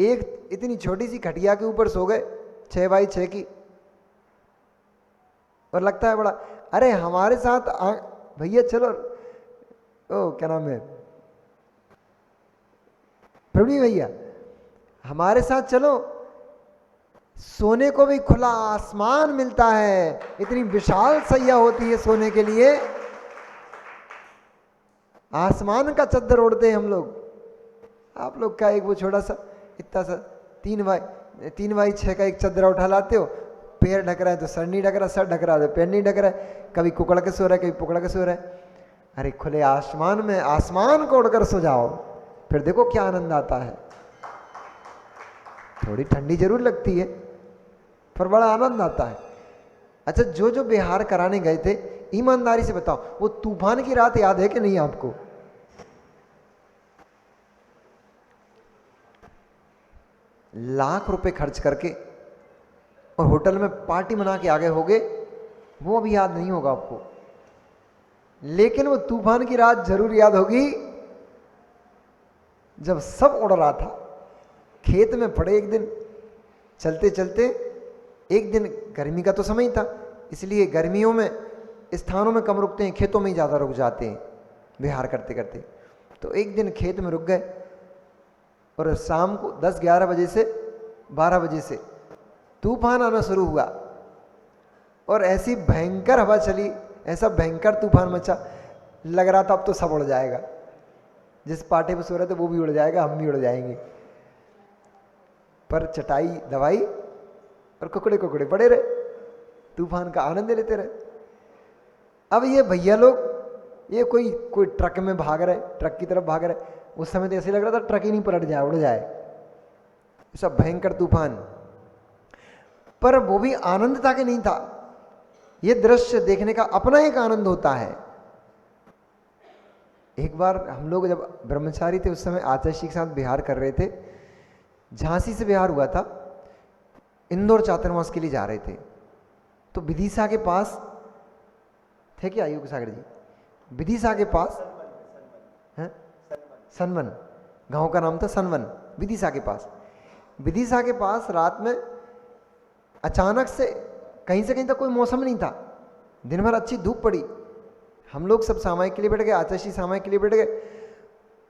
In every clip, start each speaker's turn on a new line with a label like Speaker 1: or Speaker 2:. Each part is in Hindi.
Speaker 1: एक इतनी छोटी सी खटिया के ऊपर सो गए 6x6 की, और लगता है बड़ा, अरे हमारे साथ भैया चलो, ओ क्या नाम है, प्रवीण भैया, हमारे साथ चलो, सोने को भी खुला आसमान मिलता है, इतनी विशाल सैया होती है सोने के लिए, आसमान का चद्दर ओढ़ते हैं हम लोग। आप लोग का एक वो छोटा सा इतना सा 3x6 का एक चद्दर उठा लाते हो, पैर ढक रहा है तो सर नहीं ढक रहा, सर ढक रहा है तो पैर नहीं ढक रहा है, कभी कुकड़ के सो रहा है, कभी पकड़ के सो रहा है। अरे खुले आसमान में आसमान को उड़कर सो जाओ, फिर देखो क्या आनंद आता है। थोड़ी ठंडी जरूर लगती है पर बड़ा आनंद आता है। अच्छा, जो जो बिहार कराने गए थे, ईमानदारी से बताओ, वो तूफान की रात याद है कि नहीं आपको? लाख रुपए खर्च करके और होटल में पार्टी मना के आगे होगे, वो अभी याद नहीं होगा आपको, लेकिन वो तूफान की रात जरूर याद होगी जब सब उड़ रहा था। खेत में पड़े एक दिन, चलते चलते, एक दिन गर्मी का तो समय था, इसलिए गर्मियों में स्थानों में कम रुकते हैं, खेतों में ही ज़्यादा रुक जाते हैं विहार करते करते। तो एक दिन खेत में रुक गए और शाम को 10-11 बजे से 12 बजे से तूफान आना शुरू हुआ और ऐसी भयंकर हवा चली, ऐसा भयंकर तूफान मचा, लग रहा था अब तो सब उड़ जाएगा। जिस पाटे पे सो रहे थे वो भी उड़ जाएगा, हम भी उड़ जाएंगे। पर चटाई दवाई और कुकड़े कुकड़े पड़े रहे, तूफान का आनंद लेते रहे। अब ये भैया लोग, ये कोई ट्रक में भाग रहे, ट्रक की तरफ भाग रहे, उस समय तो ऐसे लग रहा था ट्रक ही नहीं पलट जाए, उड़ जाए, सब भयंकर तूफान। पर वो भी आनंद था कि नहीं था? ये दृश्य देखने का अपना एक आनंद होता है। एक बार हम लोग जब ब्रह्मचारी थे उस समय आचार्य के साथ बिहार कर रहे थे, झांसी से बिहार हुआ था, इंदौर चातुर्मास के लिए जा रहे थे। तो विदिशा के पास थे क्या योग सागर जी? विदिशा के पास है सनवन, गांव का नाम था सनवन, विदिशा के पास। विदिशा के पास रात में अचानक से कहीं से कहीं तक कोई मौसम नहीं था, दिन भर अच्छी धूप पड़ी, हम लोग सब सामायिक के लिए बैठ गए, आचार्य सामायिक के लिए बैठ गए,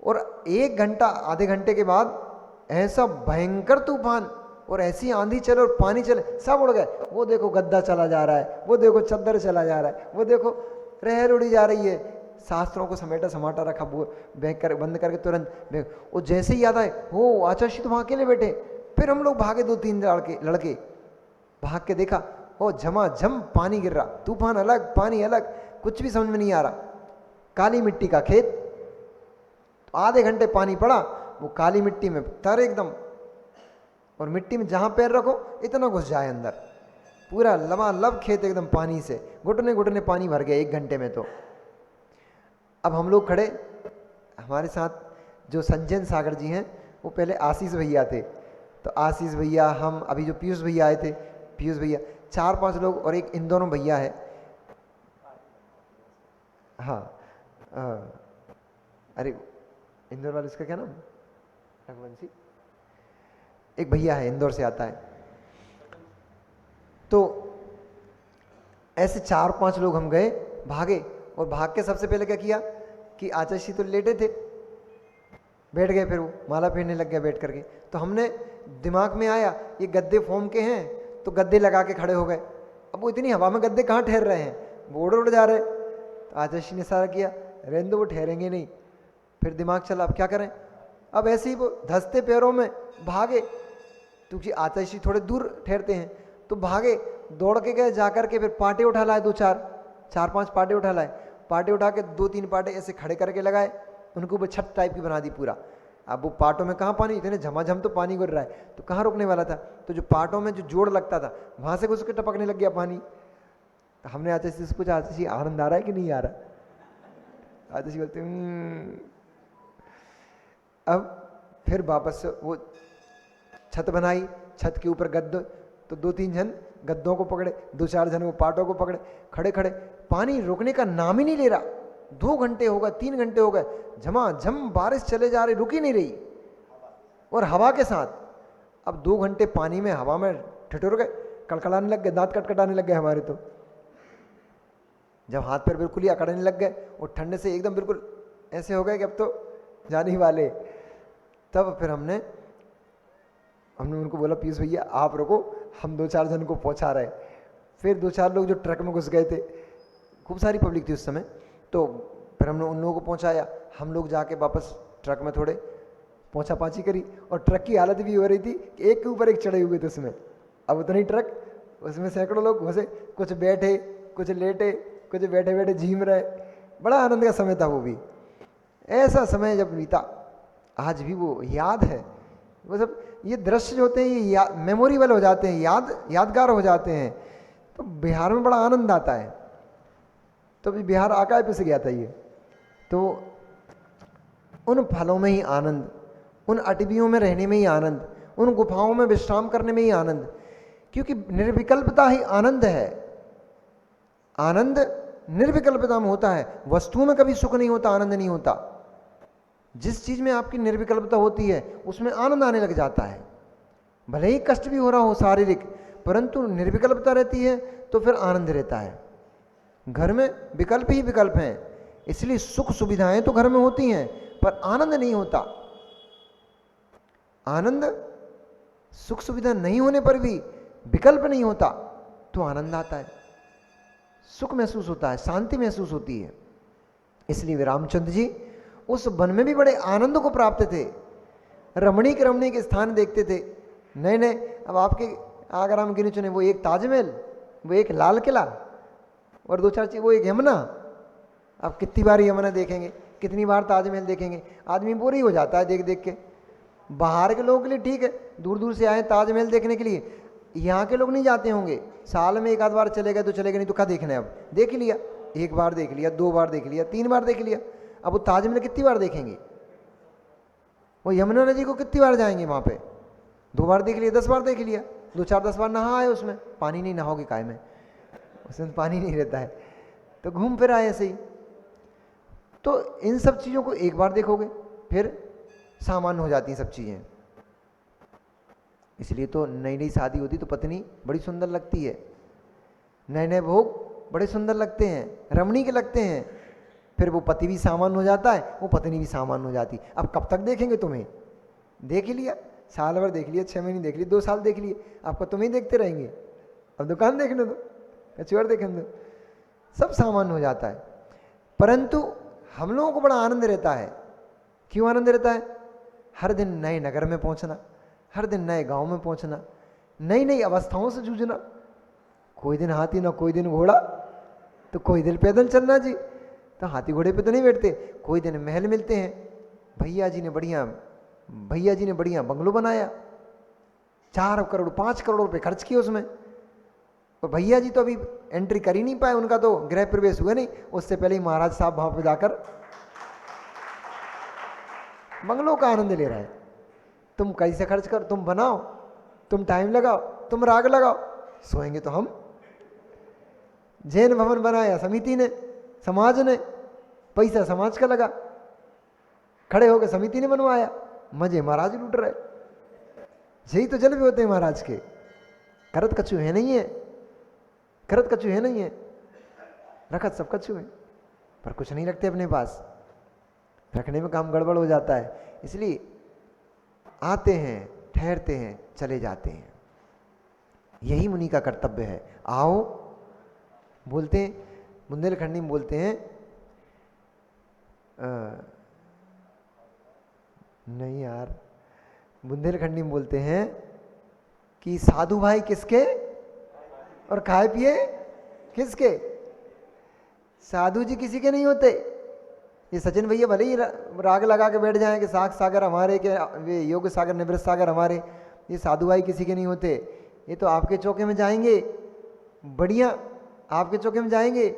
Speaker 1: और 1 घंटा आधे घंटे के बाद ऐसा भयंकर तूफान और ऐसी आंधी चले और पानी चले, सब उड़ गए। वो देखो गद्दा चला जा रहा है, वो देखो चद्दर चला जा रहा है, वो देखो रहर उड़ी जा रही है, शास्त्रों को समेटा समाटा रखा, वो बंद करके तुरंत वो जैसे ही याद आए, हो आचार्य तो वहाँ अकेले बैठे। फिर हम लोग भागे, 2-3 लड़के भाग के देखा, हो झमाझम पानी गिर रहा, तूफान अलग पानी अलग, कुछ भी समझ में नहीं आ रहा। काली मिट्टी का खेत, तो आधे घंटे पानी पड़ा, वो काली मिट्टी में तर एकदम, और मिट्टी में जहां पैर रखो इतना घुस जाए अंदर, पूरा लबालब खेत एकदम पानी से, घुटने घुटने पानी भर गया 1 घंटे में। तो अब हम लोग खड़े, हमारे साथ जो संजय सागर जी हैं, वो पहले आशीष भैया थे, तो आशीष भैया, हम, अभी जो पीयूष भैया आए थे, पीयूष भैया, 4-5 लोग, और एक इन दोनों भैया है, हाँ, अरे इंदौर वाले, इसका क्या नाम, रघुवंशी, एक भैया है इंदौर से आता है। तो ऐसे 4-5 लोग हम गए, भागे, और भाग के सबसे पहले क्या किया कि आचार्य तो लेटे थे, बैठ गए, फिर वो माला फेरने लग गया बैठ करके। तो हमने दिमाग में आया ये गद्दे फोम के हैं, तो गद्दे लगा के खड़े हो गए। अब वो इतनी हवा में गद्दे कहाँ ठहर रहे हैं, वो उड़ जा रहे। तो आचार्य ने सारा किया, रहने दो, वो ठहरेंगे नहीं। फिर दिमाग चला, अब क्या करें। अब ऐसे ही वो धंसते पैरों में भागे, क्योंकि आचार्य थोड़े दूर ठहरते हैं, तो भागे, दौड़ के गए, जाकर के फिर पाटे उठा लाए, 4-5 पाटे उठा लाए। पाटे उठा के 2-3 पाटे ऐसे खड़े करके लगाए, उनको ऊपर छत टाइप की बना दी पूरा। अब वो पाटों में कहाँ पानी, इतने झमाझम तो पानी गिर रहा है, तो कहाँ रुकने वाला था। तो जो पाटों में जो जोड़ लगता था, वहां से घुस के टपकने लग गया पानी। तो हमने आचार्य से पूछा, आचार्य आनंद आ रहा है कि नहीं आ रहा? आचार्य बोलते अब फिर वापस से वो छत बनाई, छत के ऊपर गद्दे, तो 2-3 जन गद्दों को पकड़े, 2-4 जन वो पाटों को पकड़े, खड़े खड़े, पानी रुकने का नाम ही नहीं ले रहा। 2 घंटे हो गए, 3 घंटे हो गए, झमाझम बारिश चले जा रही, रुक ही नहीं रही, और हवा के साथ। अब 2 घंटे पानी में हवा में ठिठुर गए, कड़कड़ाने लग गए, दांत कटकटाने लग गए हमारे। तो जब हाथ पैर बिल्कुल ही अकड़ने लग गए और ठंडे से एकदम बिल्कुल ऐसे हो गए कि अब तो जाने ही वाले, तब फिर हमने उनको बोला पीयूष भैया आप रुको, हम 2-4 जन को पहुंचा रहे। फिर 2-4 लोग जो ट्रक में घुस गए थे, खूब सारी पब्लिक थी उस समय, तो फिर हमने उन लोगों को पहुंचाया। हम लोग जाके वापस ट्रक में थोड़े पहुंचा पाची करी, और ट्रक की हालत भी हो रही थी कि एक के ऊपर एक चढ़े हुए थे उसमें। अब उतनी ट्रक, उसमें सैकड़ों लोग घुसे, कुछ बैठे, कुछ लेटे, कुछ बैठे बैठे झीम रहे। बड़ा आनंद का समय था वो भी। ऐसा समय जब बीता, आज भी वो याद है। वो सब ये दृश्य जो होते हैं ये मेमोरेबल हो जाते हैं, यादगार हो जाते हैं। तो बिहार में बड़ा आनंद आता है। तो अभी बिहार आकाय पे से गया था ये, तो उन फलों में ही आनंद, उन अटवियों में रहने में ही आनंद, उन गुफाओं में विश्राम करने में ही आनंद, क्योंकि निर्विकल्पता ही आनंद है। आनंद निर्विकल्पता में होता है। वस्तुओं में कभी सुख नहीं होता, आनंद नहीं होता। जिस चीज में आपकी निर्विकल्पता होती है उसमें आनंद आने लग जाता है। भले ही कष्ट भी हो रहा हो शारीरिक, परंतु निर्विकल्पता रहती है तो फिर आनंद रहता है। घर में विकल्प ही विकल्प हैं, इसलिए सुख सुविधाएं तो घर में होती हैं पर आनंद नहीं होता। आनंद, सुख सुविधा नहीं होने पर भी विकल्प नहीं होता तो आनंद आता है, सुख महसूस होता है, शांति महसूस होती है। इसलिए वे रामचंद्र जी उस वन में भी बड़े आनंद को प्राप्त थे। रमणीक रमणीक स्थान देखते थे नए नए। अब आपके अगर हम गिने चुने, वो एक ताजमहल, वो एक लाल किला, और 2-4 चीज, वो एक यमुना। अब कितनी बार यमुना देखेंगे, कितनी बार ताजमहल देखेंगे, आदमी बोर ही हो जाता है देख देख के। बाहर के लोगों के लिए ठीक है, दूर दूर से आए ताजमहल देखने के लिए। यहाँ के लोग नहीं जाते होंगे, साल में 1 आध बार चले गए तो चले गए, नहीं तो क्या देखना है। अब देख लिया, 1 बार देख लिया, 2 बार देख लिया, 3 बार देख लिया। अब वो ताजमहल कितनी बार देखेंगे? वो यमुना नदी को कितनी बार जाएंगे वहाँ पे? 2 बार देख लिया, 10 बार देख लिया, 2-4-10 बार नहा आए उसमें। पानी नहीं नहाओगे काय में, उसमें पानी नहीं रहता है, तो घूम फिर आए ऐसे ही। तो इन सब चीज़ों को 1 बार देखोगे फिर सामान्य हो जाती हैं सब चीज़ें। इसलिए तो नई नई शादी होती तो पत्नी बड़ी सुंदर लगती है, नए नए भोग बड़े सुंदर लगते हैं, रमणीक लगते हैं। फिर वो पति भी सामान्य हो जाता है, वो पत्नी भी सामान्य हो जाती। अब कब तक देखेंगे तुम्हें? देख ही लिया, साल भर देख लिया, 6 महीने देख लिए, 2 साल देख लिए, आपको तुम्हें देखते रहेंगे। अब दुकान देखने दो, कचुअर देखने दो, सब सामान्य हो जाता है। परंतु हम लोगों को बड़ा आनंद रहता है। क्यों आनंद रहता है? हर दिन नए नगर में पहुंचना, हर दिन नए गांव में पहुंचना, नई नई अवस्थाओं से जूझना। कोई दिन हाथी ना कोई दिन घोड़ा, तो कोई दिन पैदल चलना जी। तो हाथी घोड़े पे तो नहीं बैठते। कोई दिन महल मिलते हैं, भैया जी ने बढ़िया बंगलो बनाया, 4 करोड़ 5 करोड़ रुपए खर्च किए उसमें। और भैया जी तो अभी एंट्री कर ही नहीं पाए, उनका तो गृह प्रवेश हुआ नहीं, उससे पहले ही महाराज साहब वहां पर जाकर बंगलों का आनंद ले रहा है। तुम कैसे खर्च कर, तुम बनाओ, तुम टाइम लगाओ, तुम राग लगाओ, सोएंगे तो हम। जैन भवन बनाया समिति ने, समाज ने, पैसा समाज का लगा, खड़े होकर समिति ने बनवाया, मजे महाराज लूट रहे। यही तो जलवे होते हैं महाराज के। करत कछु है नहीं है, करत कछु है नहीं है, रखत सब कछु है, पर कुछ नहीं रखते अपने पास। रखने में काम गड़बड़ हो जाता है। इसलिए आते हैं, ठहरते हैं, चले जाते हैं। यही मुनि का कर्तव्य है। आओ, बोलते हैं बुंदेलखंडी में बोलते हैं, नहीं यार, बुंदेलखंडी में बोलते हैं कि साधु भाई किसके और खाए पिए किसके? साधु जी किसी के नहीं होते। ये सचिन भैया भले ही राग लगा के बैठ जाएं कि साग सागर हमारे के, वे योग सागर निवृत्त सागर हमारे, ये साधु भाई किसी के नहीं होते। ये तो आपके चौके में जाएंगे, बढ़िया आपके चौके में जाएंगे,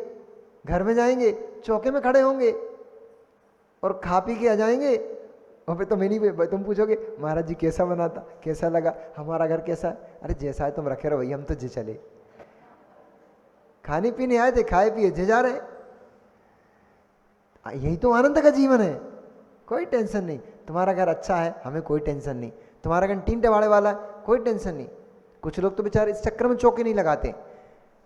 Speaker 1: घर में जाएंगे, चौके में खड़े होंगे और खा पी के आ जाएंगे। और फिर तुम पूछोगे महाराज जी कैसा बना था, कैसा लगा, हमारा घर कैसा है? अरे जैसा है तुम रखे रहो भैया, हम तो जे चले, खाने पीने आए थे, खाए पिए जे जा रहे। यही तो आनंद का जीवन है। कोई टेंशन नहीं, तुम्हारा घर अच्छा है, हमें कोई टेंशन नहीं। तुम्हारा घर 3 टवाड़े वाला है, कोई टेंशन नहीं। कुछ लोग तो बेचारे इस चक्कर में चौके नहीं लगाते।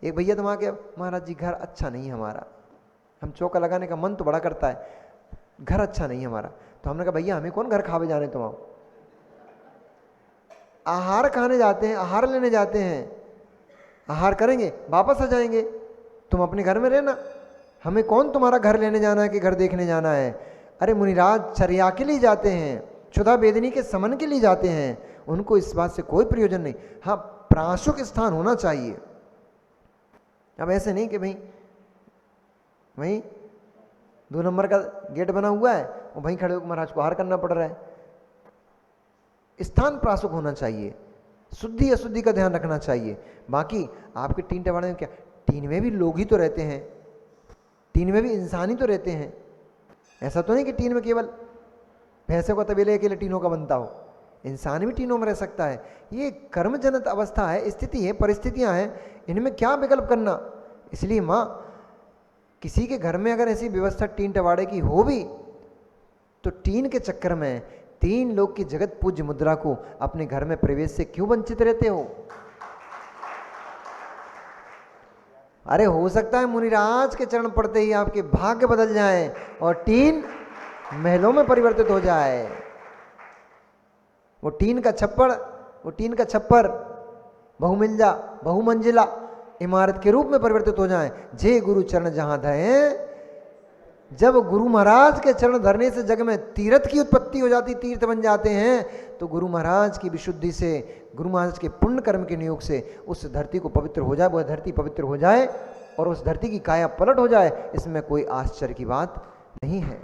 Speaker 1: एक भैया तुम आके, महाराज जी घर अच्छा नहीं हमारा, हम चौका लगाने का मन तो बड़ा करता है, घर अच्छा नहीं हमारा। तो हमने कहा भैया हमें कौन घर खावे जाने, तुम आओ। आहार खाने जाते हैं, आहार लेने जाते हैं, आहार करेंगे वापस आ जाएंगे, तुम अपने घर में रहना, हमें कौन तुम्हारा घर लेने जाना है कि घर देखने जाना है। अरे मुनिराज चर्या के लिए जाते हैं, क्षुधा वेदनी के समन के लिए जाते हैं, उनको इस बात से कोई प्रयोजन नहीं। हाँ, प्राशुक स्थान होना चाहिए। अब ऐसे नहीं कि भाई वहीं 2 नंबर का गेट बना हुआ है और वहीं खड़े होकर महाराज को आहार करना पड़ रहा है। स्थान प्राशुक होना चाहिए, शुद्धि अशुद्धि का ध्यान रखना चाहिए। बाकी आपके टीन टवाड़े में क्या, टीन में भी लोग ही तो रहते हैं, टीन में भी इंसान ही तो रहते हैं। ऐसा तो नहीं कि टीन में केवल भैंसे का तबेले अकेले टीनों का बनता हो, इंसान भी टीनों में रह सकता है। ये कर्मजनित अवस्था है, स्थिति है, परिस्थितियां हैं, इनमें क्या विकल्प करना। इसलिए माँ, किसी के घर में अगर ऐसी व्यवस्था टीन टवाड़े की हो भी, तो टीन के चक्कर में 3 लोग की जगत पूज्य मुद्रा को अपने घर में प्रवेश से क्यों वंचित रहते हो। अरे हो सकता है मुनिराज के चरण पड़ते ही आपके भाग्य बदल जाएं और टीन महलों में परिवर्तित हो जाए। वो टीन का छप्पर बहुमंजिला इमारत के रूप में परिवर्तित हो जाए। जे गुरु चरण जहां धए, जब गुरु महाराज के चरण धरने से जग में तीर्थ की उत्पत्ति हो जाती, तीर्थ बन जाते हैं, तो गुरु महाराज की विशुद्धि से, गुरु महाराज के पुण्य कर्म के नियोग से उस धरती को पवित्र हो जाए, वह धरती पवित्र हो जाए और उस धरती की काया पलट हो जाए, इसमें कोई आश्चर्य की बात नहीं है।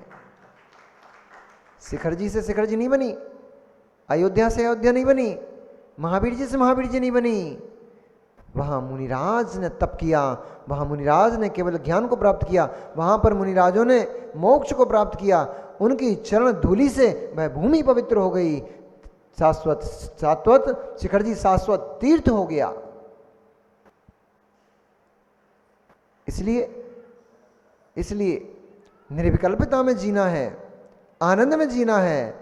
Speaker 1: शिखर जी से शिखर जी नहीं बनी, अयोध्या से अयोध्या नहीं बनी, महावीर जी से महावीर जी नहीं बनी। वहां मुनिराज ने तप किया, वहां मुनिराज ने केवल ज्ञान को प्राप्त किया, वहां पर मुनिराजों ने मोक्ष को प्राप्त किया। उनकी चरण धूलि से वह भूमि पवित्र हो गई, शाश्वत शिखर जी शाश्वत तीर्थ हो गया। इसलिए निर्विकल्पता में जीना है, आनंद में जीना है,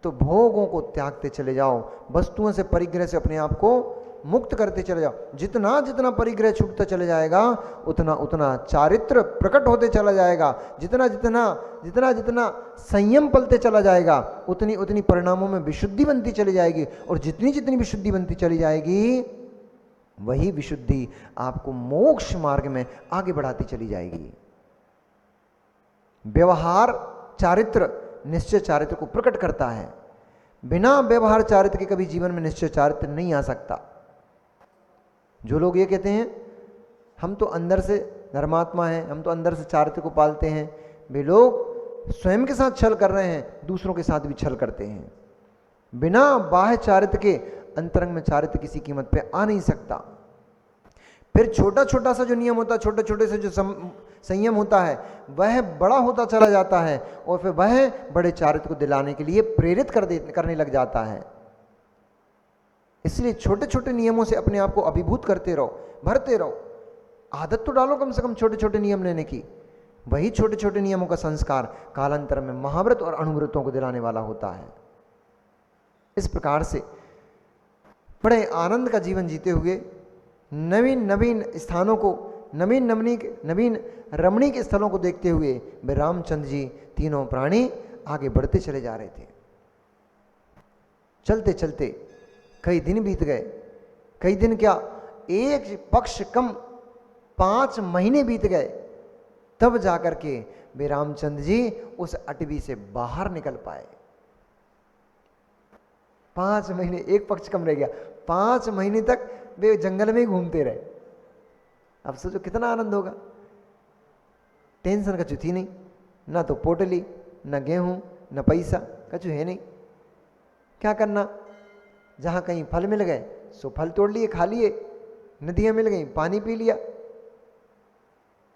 Speaker 1: तो भोगों को त्यागते चले जाओ, वस्तुओं से परिग्रह से अपने आप को मुक्त करते चले जाओ। जितना जितना परिग्रह छूटता चले जाएगा, उतना उतना चारित्र प्रकट होते चला जाएगा। जितना जितना संयम पलते चला जाएगा, उतनी उतनी परिणामों में विशुद्धि बनती चली जाएगी। और जितनी जितनी विशुद्धि बनती चली जाएगी, वही विशुद्धि आपको मोक्ष मार्ग में आगे बढ़ाती चली जाएगी। व्यवहार चारित्र निश्चय चारित्र को प्रकट करता है। बिना व्यवहार चारित्र के कभी जीवन में निश्चय चारित्र नहीं आ सकता। जो लोग ये कहते हैं हम तो अंदर से धर्मात्मा हैं, हम तो अंदर से चारित्र को पालते हैं, वे लोग स्वयं के साथ छल कर रहे हैं, दूसरों के साथ भी छल करते हैं। बिना बाह्य चारित्र के अंतरंग में चारित्र किसी कीमत पे आ नहीं सकता। फिर छोटा छोटा सा जो नियम होता है, छोटे छोटे से जो संयम होता है, वह बड़ा होता चला जाता है और फिर वह बड़े चारित्र को दिलाने के लिए प्रेरित करने लग जाता है। इसलिए छोटे छोटे नियमों से अपने आप को अभिभूत करते रहो, भरते रहो। आदत तो डालो कम से कम छोटे छोटे नियम लेने की। वही छोटे छोटे नियमों का संस्कार कालांतर में महाव्रत और अणुव्रतों को दिलाने वाला होता है। इस प्रकार से बड़े आनंद का जीवन जीते हुए नवीन नवीन स्थानों को, नवीन रमणीक स्थलों को देखते हुए वे रामचंद्र जी तीनों प्राणी आगे बढ़ते चले जा रहे थे। चलते चलते कई दिन बीत गए। कई दिन क्या, एक पक्ष कम 5 महीने बीत गए। तब जाकर के वे रामचंद्र जी उस अटवी से बाहर निकल पाए। 5 महीने, एक पक्ष कम रह गया, 5 महीने तक वे जंगल में ही घूमते रहे। अब सोचो कितना आनंद होगा। टेंशन कछु थी नहीं, ना तो पोटली, ना गेहूं, ना पैसा, कछु है नहीं। क्या करना, जहां कहीं फल मिल गए सो फल तोड़ लिए, खा लिए, नदियां मिल गई पानी पी लिया।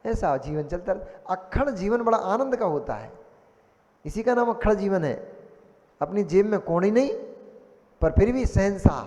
Speaker 1: ऐसा जीवन चलता। अक्खड़ जीवन बड़ा आनंद का होता है, इसी का नाम अक्खड़ जीवन है। अपनी जेब में कौड़ी नहीं, पर फिर भी शहंशाह।